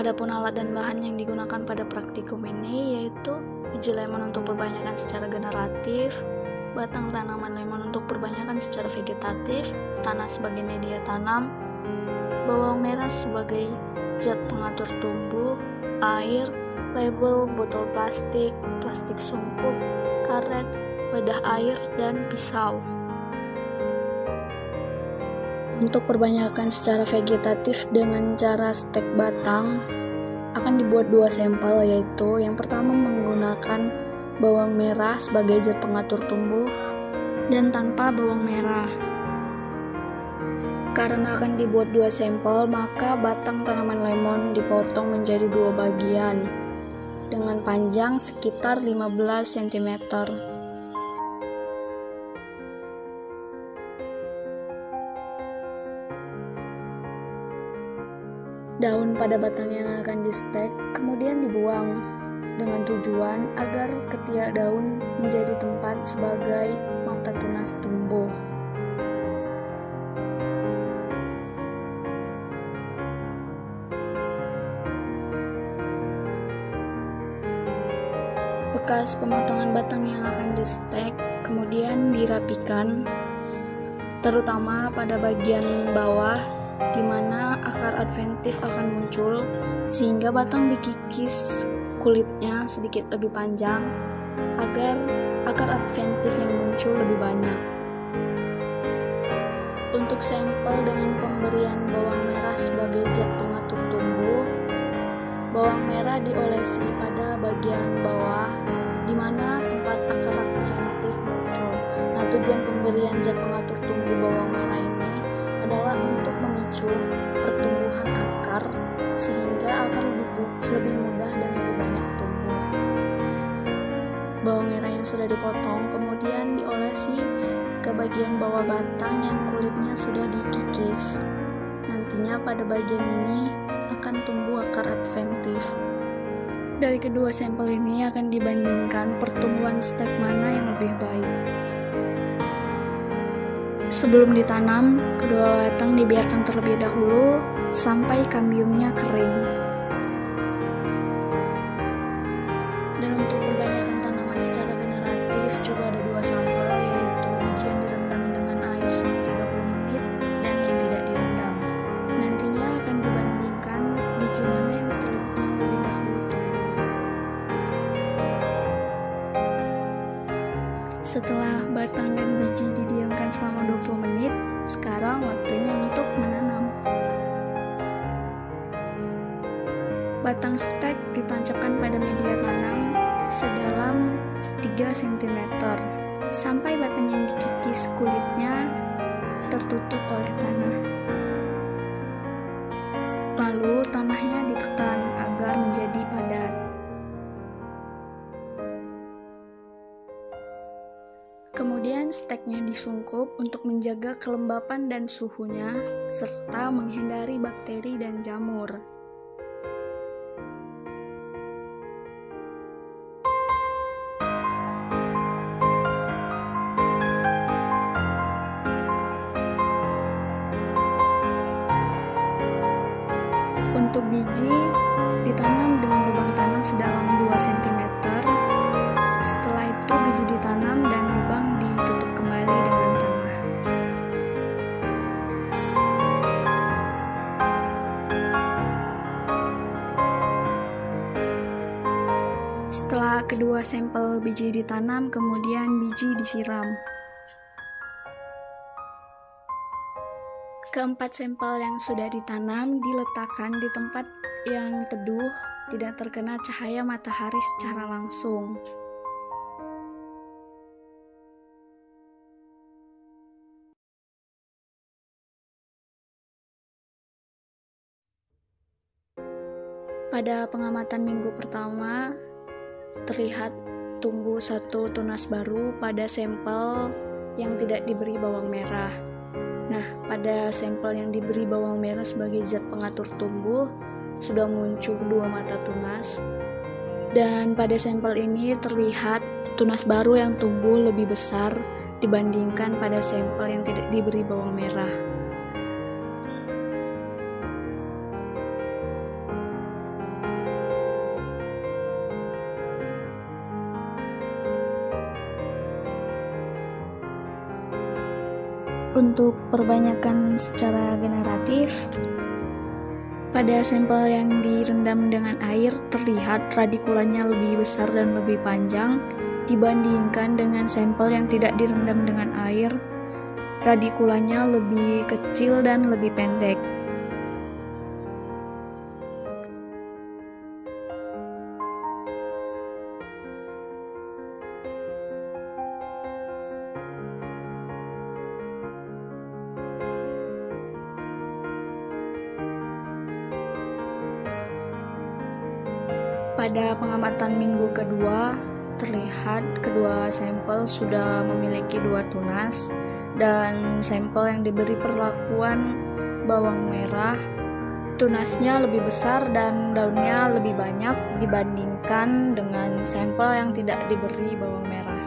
Adapun alat dan bahan yang digunakan pada praktikum ini yaitu biji lemon untuk perbanyakan secara generatif, batang tanaman lemon untuk perbanyakan secara vegetatif, tanah sebagai media tanam, bawang merah sebagai zat pengatur tumbuh, air, label, botol plastik, plastik sungkup, karet, wadah air, dan pisau. Untuk perbanyakan secara vegetatif dengan cara stek batang akan dibuat 2 sampel, yaitu yang pertama menggunakan bawang merah sebagai zat pengatur tumbuh dan tanpa bawang merah. Karena akan dibuat 2 sampel, maka batang tanaman lemon dipotong menjadi 2 bagian dengan panjang sekitar 15 cm. Daun pada batang yang akan di-stek kemudian dibuang dengan tujuan agar ketiak daun menjadi tempat sebagai mata tunas tumbuh. Bekas pemotongan batang yang akan di-stek kemudian dirapikan, terutama pada bagian bawah di mana akar adventif akan muncul, sehingga batang dikikis kulitnya sedikit lebih panjang agar akar adventif yang muncul lebih banyak. Untuk sampel dengan pemberian bawang merah sebagai zat pengatur tumbuh, bawang merah diolesi pada bagian bawah di mana tempat akar adventif muncul. Nah, tujuan pemberian zat pengatur tumbuh bawang merah ini adalah untuk memicu pertumbuhan akar sehingga akar lebih mudah dan lebih banyak tumbuh. Bawang merah yang sudah dipotong kemudian diolesi ke bagian bawah batang yang kulitnya sudah dikikis. Nantinya pada bagian ini akan tumbuh akar adventif. Dari kedua sampel ini akan dibandingkan pertumbuhan stek mana yang lebih baik. Sebelum ditanam, kedua batang dibiarkan terlebih dahulu sampai kambiumnya kering. Dan untuk perbanyakan tanaman secara generatif juga ada 2 sampel, yaitu biji yang direndam dengan air selama 30 menit dan yang tidak direndam. Nantinya akan dibandingkan biji mana yang lebih dahulu tumbuh. Setelah batang dan biji didiamkan selama 20 menit, sekarang waktunya untuk menanam. Batang stek ditancapkan pada media tanam sedalam 3 cm sampai batang yang dikikis kulitnya tertutup oleh tanah. Lalu tanahnya ditekan agar menjadi padat. Kemudian steknya disungkup untuk menjaga kelembapan dan suhunya, serta menghindari bakteri dan jamur. Untuk biji, ditanam dengan lubang tanam sedalam 2 cm. Setelah itu biji ditanam dan lubang ditutup kembali dengan tanah. Setelah kedua sampel biji ditanam, kemudian biji disiram. Keempat sampel yang sudah ditanam diletakkan di tempat yang teduh, tidak terkena cahaya matahari secara langsung. Pada pengamatan minggu pertama, terlihat tumbuh 1 tunas baru pada sampel yang tidak diberi bawang merah. Nah, pada sampel yang diberi bawang merah sebagai zat pengatur tumbuh, sudah muncul 2 mata tunas. Dan pada sampel ini terlihat tunas baru yang tumbuh lebih besar dibandingkan pada sampel yang tidak diberi bawang merah. Untuk perbanyakan secara generatif, pada sampel yang direndam dengan air terlihat radikulanya lebih besar dan lebih panjang dibandingkan dengan sampel yang tidak direndam dengan air, radikulanya lebih kecil dan lebih pendek. Pada pengamatan minggu kedua, terlihat kedua sampel sudah memiliki 2 tunas, dan sampel yang diberi perlakuan bawang merah, tunasnya lebih besar dan daunnya lebih banyak dibandingkan dengan sampel yang tidak diberi bawang merah.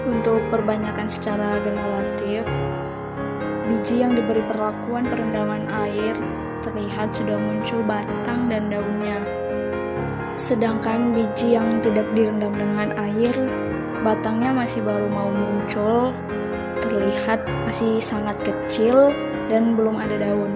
Untuk perbanyakan secara generatif, biji yang diberi perlakuan perendaman air terlihat sudah muncul batang dan daunnya. Sedangkan biji yang tidak direndam dengan air, batangnya masih baru mau muncul, terlihat masih sangat kecil dan belum ada daun.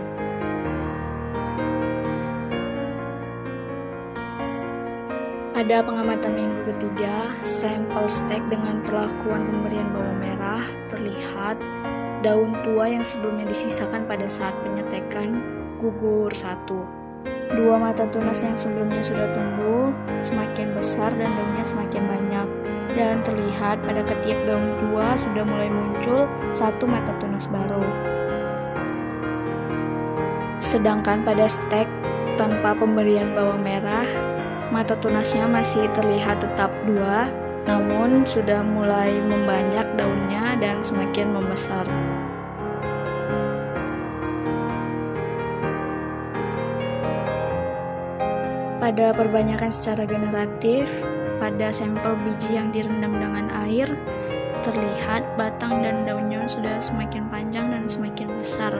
Pada pengamatan minggu ketiga, sampel stek dengan perlakuan pemberian bawang merah terlihat daun tua yang sebelumnya disisakan pada saat penyetekan gugur 1. 2 mata tunas yang sebelumnya sudah tumbuh semakin besar dan daunnya semakin banyak, dan terlihat pada ketiak daun tua sudah mulai muncul 1 mata tunas baru. Sedangkan pada stek tanpa pemberian bawang merah, mata tunasnya masih terlihat tetap 2, namun sudah mulai membanyak daunnya dan semakin membesar. Pada perbanyakan secara generatif, pada sampel biji yang direndam dengan air, terlihat batang dan daunnya sudah semakin panjang dan semakin besar.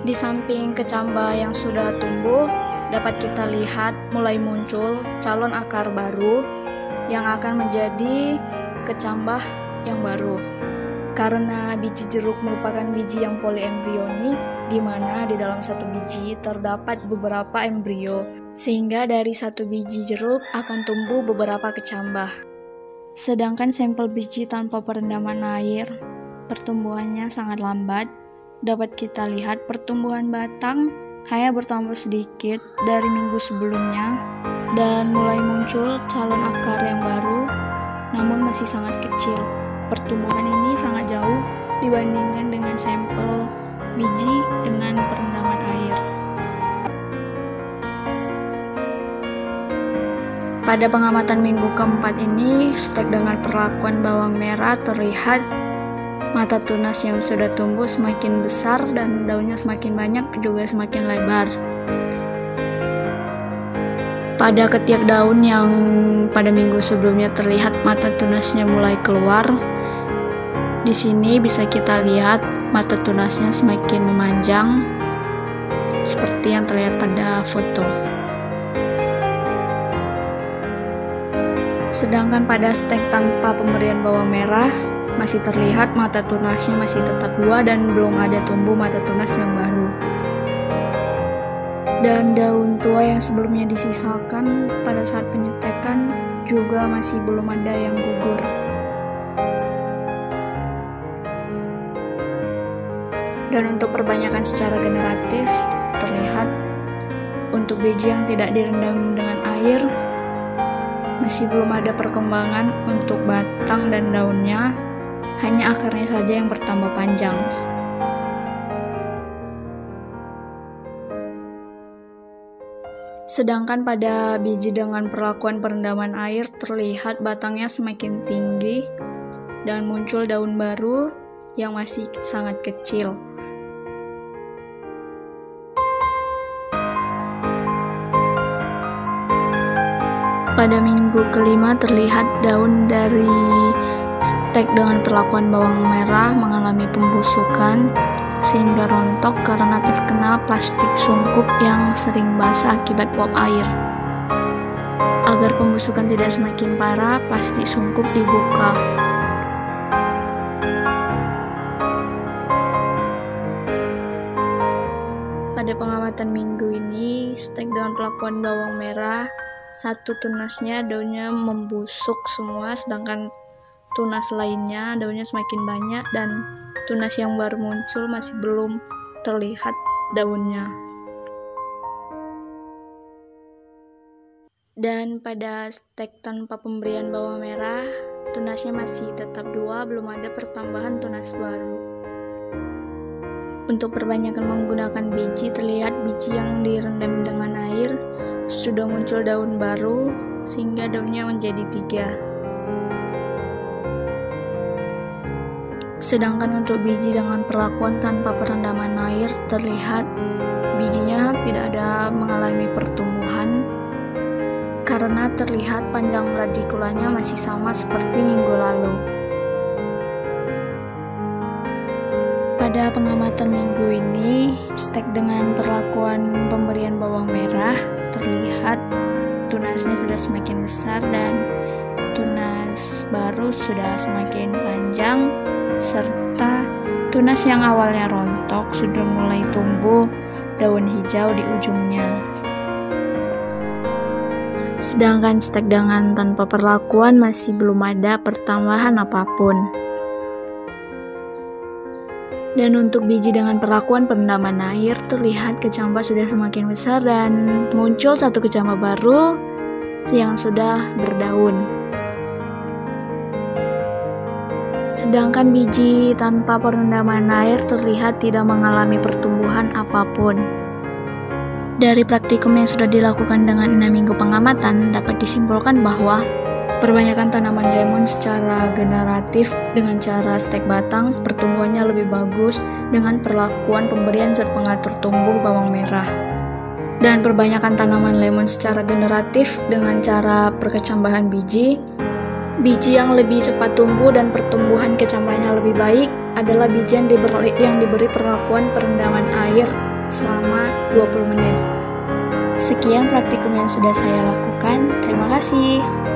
Di samping kecambah yang sudah tumbuh, dapat kita lihat mulai muncul calon akar baru yang akan menjadi kecambah yang baru. Karena biji jeruk merupakan biji yang poliembrionik, di mana di dalam satu biji terdapat beberapa embrio, sehingga dari satu biji jeruk akan tumbuh beberapa kecambah. Sedangkan sampel biji tanpa perendaman air, pertumbuhannya sangat lambat. Dapat kita lihat pertumbuhan batang hanya bertambah sedikit dari minggu sebelumnya dan mulai muncul calon akar yang baru, namun masih sangat kecil. Pertumbuhan ini sangat jauh dibandingkan dengan sampel biji dengan perendaman air. Pada pengamatan minggu keempat ini, stek dengan perlakuan bawang merah terlihat mata tunas yang sudah tumbuh semakin besar dan daunnya semakin banyak juga semakin lebar. Pada ketiak daun yang pada minggu sebelumnya terlihat mata tunasnya mulai keluar, di sini bisa kita lihat mata tunasnya semakin memanjang seperti yang terlihat pada foto. Sedangkan pada stek tanpa pemberian bawang merah, masih terlihat mata tunasnya masih tetap 2 dan belum ada tumbuh mata tunas yang baru. Dan daun tua yang sebelumnya disisakan pada saat penyetekan juga masih belum ada yang gugur. Dan untuk perbanyakan secara generatif, terlihat untuk biji yang tidak direndam dengan air, masih belum ada perkembangan untuk batang dan daunnya, hanya akarnya saja yang bertambah panjang. Sedangkan pada biji dengan perlakuan perendaman air terlihat batangnya semakin tinggi dan muncul daun baru yang masih sangat kecil. Pada minggu kelima terlihat daun dari Stek dengan perlakuan bawang merah mengalami pembusukan sehingga rontok karena terkena plastik sungkup yang sering basah akibat uap air. Agar pembusukan tidak semakin parah, plastik sungkup dibuka. Pada pengamatan minggu ini, stek dengan perlakuan bawang merah, satu tunasnya daunnya membusuk semua, sedangkan tunas lainnya daunnya semakin banyak, dan tunas yang baru muncul masih belum terlihat daunnya. Dan pada stek tanpa pemberian bawang merah, tunasnya masih tetap 2, belum ada pertambahan tunas baru. Untuk perbanyakan menggunakan biji, terlihat biji yang direndam dengan air sudah muncul daun baru sehingga daunnya menjadi 3. Sedangkan untuk biji dengan perlakuan tanpa perendaman air, terlihat bijinya tidak ada mengalami pertumbuhan karena terlihat panjang radikulanya masih sama seperti minggu lalu. Pada pengamatan minggu ini, stek dengan perlakuan pemberian bawang merah, terlihat tunasnya sudah semakin besar dan tunas baru sudah semakin panjang, serta tunas yang awalnya rontok sudah mulai tumbuh daun hijau di ujungnya. Sedangkan stek dengan tanpa perlakuan masih belum ada pertambahan apapun. Dan untuk biji dengan perlakuan perendaman air, terlihat kecambah sudah semakin besar dan muncul satu kecambah baru yang sudah berdaun. Sedangkan biji tanpa perendaman air terlihat tidak mengalami pertumbuhan apapun. Dari praktikum yang sudah dilakukan dengan 6 minggu pengamatan, dapat disimpulkan bahwa perbanyakan tanaman lemon secara generatif dengan cara stek batang, pertumbuhannya lebih bagus dengan perlakuan pemberian zat pengatur tumbuh bawang merah. Dan perbanyakan tanaman lemon secara generatif dengan cara perkecambahan biji yang lebih cepat tumbuh dan pertumbuhan kecambahnya lebih baik adalah biji yang diberi perlakuan perendaman air selama 20 menit. Sekian praktikum yang sudah saya lakukan. Terima kasih.